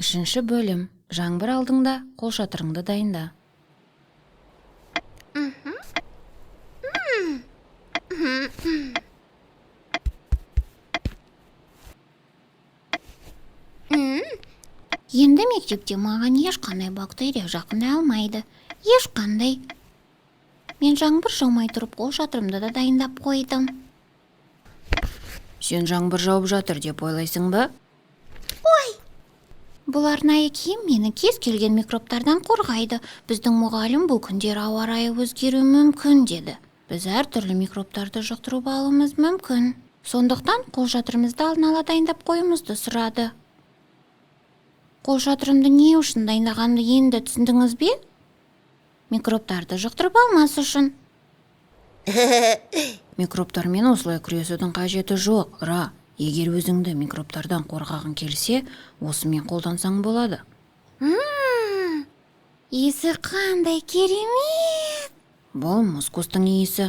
5 бөлім. Жаңбыр алдыңда, қол шатырыңды дайында. Енді мектепте маған ешқандай бактерия жақындай алмайды. Ешқандай. Мен жаңбыр жаумай тұрып қол шатырымды да дайындап қойдым. Сен жаңбыр жауып жатыр деп ойлайсың ба? Бұл арнайы киім мені кез келген микробтардан қорғайды. Біздің мұғалім бұл күндері ауа райы өзгеруі мүмкін деді. Біз әртүрлі микробтарды жұқтырып алуымыз мүмкін. Сондықтан қол шатырымызды алдын ала дайындап қоюымызды сұрады. Қол шатырымды не үшін дайындағанымды енді түсіндіңіз бе? Микробтарды жұқтырып алмас үшін. Микробтармен осылай күресудің қажеті жоқ, Ра. Егер өзіңді микробтардан қорғағың келсе, осымен қолдансаң болады. Иісі қандай керемет! Бұл мускустың иісі.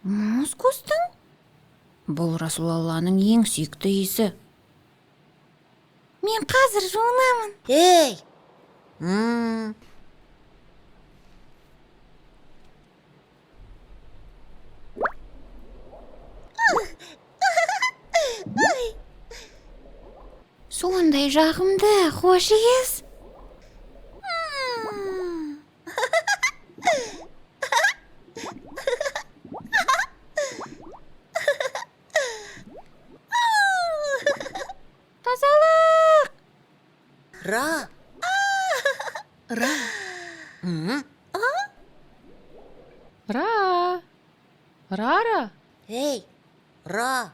Мускустың? Бұл Расулалланың ең сүйікті иісі. Мен қазір жуынамын. Ей! Сондай жағымды, хош иіс. Тазалық! Ра! Ра! Ра! Рара! Ей! Ра!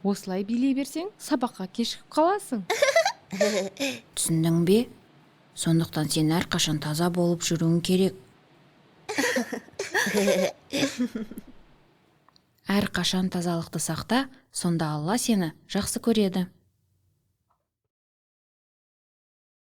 Осылай билей берсең, сабаққа кешігіп қаласың. Түсіндің бе? Сондықтан сен әрқашан таза болып жүруің керек. Әрқашан тазалықты сақта, сонда Алла сені жақсы көреді.